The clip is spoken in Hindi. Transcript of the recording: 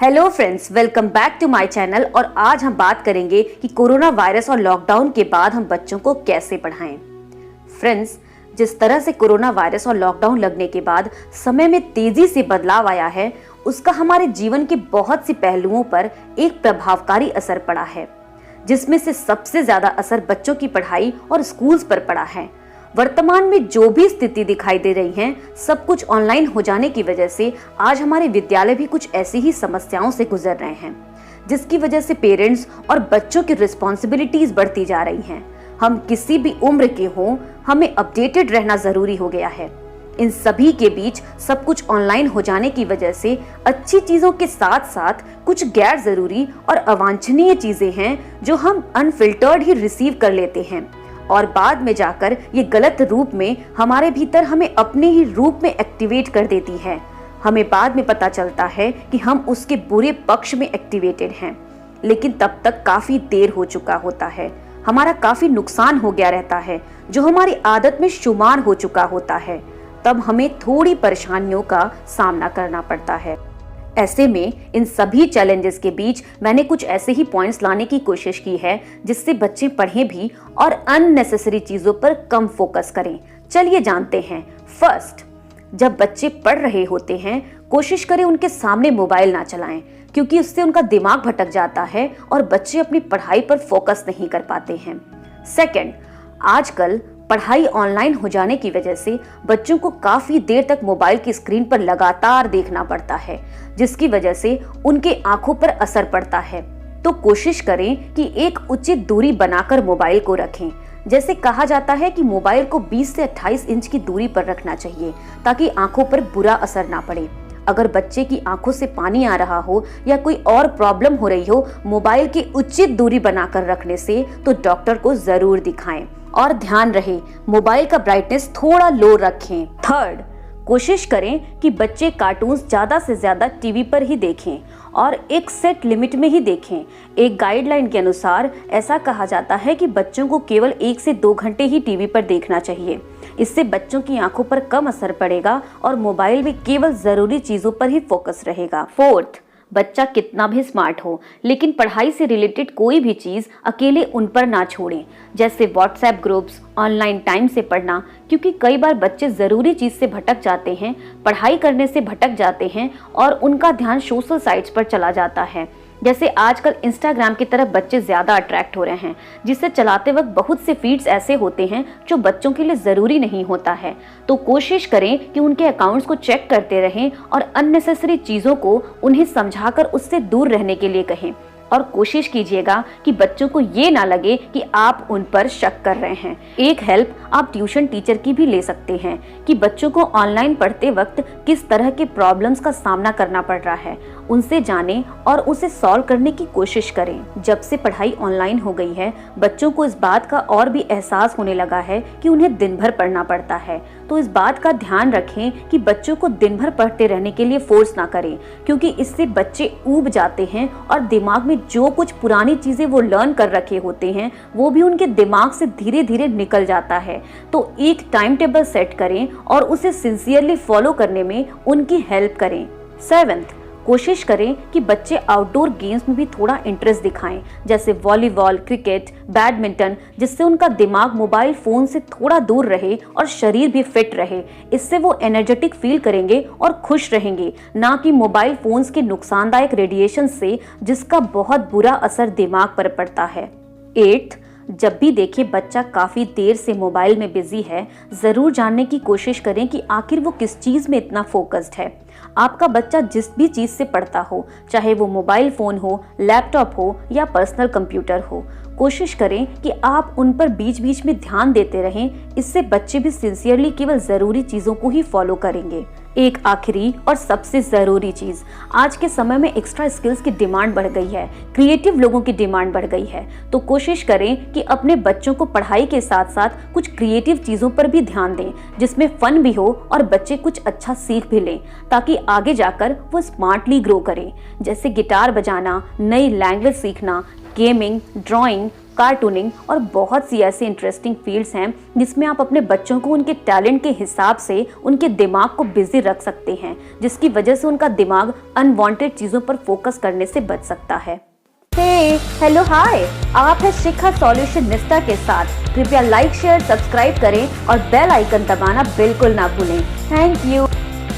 Hello friends, welcome back to my channel. और आज हम बात करेंगे कि कोरोना वायरस और लॉकडाउन के बाद हम बच्चों को कैसे पढ़ाएं। फ्रेंड्स, जिस तरह से कोरोना वायरस और लॉकडाउन लगने के बाद समय में तेजी से बदलाव आया है, उसका हमारे जीवन के बहुत से पहलुओं पर एक प्रभावकारी असर पड़ा है, जिसमें से सबसे ज्यादा असर बच्चों की पढ़ाई और स्कूल्स पर पड़ा है। वर्तमान में जो भी स्थिति दिखाई दे रही है, सब कुछ ऑनलाइन हो जाने की वजह से आज हमारे विद्यालय भी कुछ ऐसी ही समस्याओं से गुजर रहे हैं, जिसकी वजह से पेरेंट्स और बच्चों की रिस्पॉन्सिबिलिटीज बढ़ती जा रही हैं। हम किसी भी उम्र के हों, हमें अपडेटेड रहना जरूरी हो गया है। इन सभी के बीच सब कुछ ऑनलाइन हो जाने की वजह से अच्छी चीजों के साथ साथ कुछ गैर जरूरी और अवांछनीय चीजें हैं जो हम अनफिल्टर्ड ही रिसीव कर लेते हैं और बाद में जाकर ये गलत रूप में हमारे भीतर हमें अपने ही रूप में एक्टिवेट कर देती है। हमें बाद में पता चलता है कि हम उसके बुरे पक्ष में एक्टिवेटेड हैं, लेकिन तब तक काफी देर हो चुका होता है। हमारा काफी नुकसान हो गया रहता है जो हमारी आदत में शुमार हो चुका होता है। तब हमें थोड़ी परेशानियों का सामना करना पड़ता है। ऐसे में इन सभी चैलेंजेस के बीच मैंने कुछ ऐसे ही पॉइंट्स लाने की कोशिश की है जिससे बच्चे पढ़ें भी और अननेसेसरी चीजों पर कम फोकस करें। चलिए जानते हैं। फर्स्ट, जब बच्चे पढ़ रहे होते हैं, कोशिश करें उनके सामने मोबाइल ना चलाएं, क्योंकि उससे उनका दिमाग भटक जाता है और बच्चे अपनी पढ़ाई पर फोकस नहीं कर पाते हैं। सेकेंड, आजकल पढ़ाई ऑनलाइन हो जाने की वजह से बच्चों को काफी देर तक मोबाइल की स्क्रीन पर लगातार देखना पड़ता है, जिसकी वजह से उनके आंखों पर असर पड़ता है। तो कोशिश करें कि एक उचित दूरी बनाकर मोबाइल को रखें। जैसे कहा जाता है कि मोबाइल को 20 से 28 इंच की दूरी पर रखना चाहिए ताकि आंखों पर बुरा असर ना पड़े। अगर बच्चे की आंखों से पानी आ रहा हो या कोई और प्रॉब्लम हो रही हो मोबाइल की उचित दूरी बनाकर रखने से, तो डॉक्टर को जरूर दिखाएं। और ध्यान रहे, मोबाइल का ब्राइटनेस थोड़ा लो रखें। थर्ड, कोशिश करें कि बच्चे कार्टून्स ज्यादा से ज्यादा टीवी पर ही देखें और एक सेट लिमिट में ही देखें। एक गाइडलाइन के अनुसार ऐसा कहा जाता है कि बच्चों को केवल 1 से 2 घंटे ही टीवी पर देखना चाहिए। इससे बच्चों की आंखों पर कम असर पड़ेगा और मोबाइल में केवल जरूरी चीजों पर ही फोकस रहेगा। फोर्थ, बच्चा कितना भी स्मार्ट हो, लेकिन पढ़ाई से रिलेटेड कोई भी चीज अकेले उन पर ना छोड़ें, जैसे व्हाट्सएप ग्रुप्स, ऑनलाइन टाइम से पढ़ना, क्योंकि कई बार बच्चे जरूरी चीज से भटक जाते हैं, पढ़ाई करने से भटक जाते हैं और उनका ध्यान सोशल साइट्स पर चला जाता है। जैसे आजकल इंस्टाग्राम की तरफ बच्चे ज्यादा अट्रैक्ट हो रहे हैं, जिसे चलाते वक्त बहुत से फीड्स ऐसे होते हैं जो बच्चों के लिए जरूरी नहीं होता है। तो कोशिश करें कि उनके अकाउंट्स को चेक करते रहें और अननेसेसरी चीजों को उन्हें समझाकर उससे दूर रहने के लिए कहें। और कोशिश कीजिएगा कि बच्चों को ये ना लगे कि आप उन पर शक कर रहे हैं। एक हेल्प आप ट्यूशन टीचर की भी ले सकते हैं कि बच्चों को ऑनलाइन पढ़ते वक्त किस तरह के प्रॉब्लम्स का सामना करना पड़ रहा है, उनसे जानें और उसे सॉल्व करने की कोशिश करें। जब से पढ़ाई ऑनलाइन हो गई है, बच्चों को इस बात का और भी एहसास होने लगा है कि उन्हें दिन भर पढ़ना पड़ता है। तो इस बात का ध्यान रखें कि बच्चों को दिन भर पढ़ते रहने के लिए फोर्स ना करें, क्योंकि इससे बच्चे ऊब जाते हैं और दिमाग में जो कुछ पुरानी चीजें वो लर्न कर रखे होते हैं वो भी उनके दिमाग से धीरे धीरे निकल जाता है। तो एक टाइम टेबल सेट करें और उसे सिंसियरली फॉलो करने में उनकी हेल्प करें। सेवेंथ, कोशिश करें कि बच्चे आउटडोर गेम्स में भी थोड़ा इंटरेस्ट दिखाएं, जैसे वॉलीबॉल, क्रिकेट, बैडमिंटन, जिससे उनका दिमाग मोबाइल फोन से थोड़ा दूर रहे और शरीर भी फिट रहे। इससे वो एनर्जेटिक फील करेंगे और खुश रहेंगे, ना कि मोबाइल फोन्स के नुकसानदायक रेडिएशन से, जिसका बहुत बुरा असर दिमाग पर पड़ता है। 8, जब भी देखें बच्चा काफी देर से मोबाइल में बिजी है, जरूर जानने की कोशिश करें कि आखिर वो किस चीज में इतना फोकस्ड है। आपका बच्चा जिस भी चीज से पढ़ता हो, चाहे वो मोबाइल फोन हो, लैपटॉप हो या पर्सनल कंप्यूटर हो, कोशिश करें कि आप उन पर बीच बीच में ध्यान देते रहें। इससे बच्चे भी सिंसियरली केवल जरूरी चीजों को ही फॉलो करेंगे। एक आखिरी और सबसे जरूरी चीज, आज के समय में एक्स्ट्रा स्किल्स की डिमांड बढ़ गई है, क्रिएटिव लोगों की डिमांड बढ़ गई है। तो कोशिश करें कि अपने बच्चों को पढ़ाई के साथ साथ कुछ क्रिएटिव चीजों पर भी ध्यान दें, जिसमें फन भी हो और बच्चे कुछ अच्छा सीख भी लें, ताकि आगे जाकर वो स्मार्टली ग्रो करें। जैसे गिटार बजाना, नई लैंग्वेज सीखना, गेमिंग, ड्राइंग, कार्टूनिंग और बहुत सी ऐसी इंटरेस्टिंग फील्ड्स हैं जिसमें आप अपने बच्चों को उनके टैलेंट के हिसाब से उनके दिमाग को बिजी रख सकते हैं, जिसकी वजह से उनका दिमाग अनवांटेड चीजों पर फोकस करने से बच सकता है। हेलो हाय, आप है शिखा सॉल्यूशन निष्ठा के साथ। कृपया लाइक शेयर सब्सक्राइब करें और बेल आइकन दबाना बिल्कुल ना भूलें। Thank you.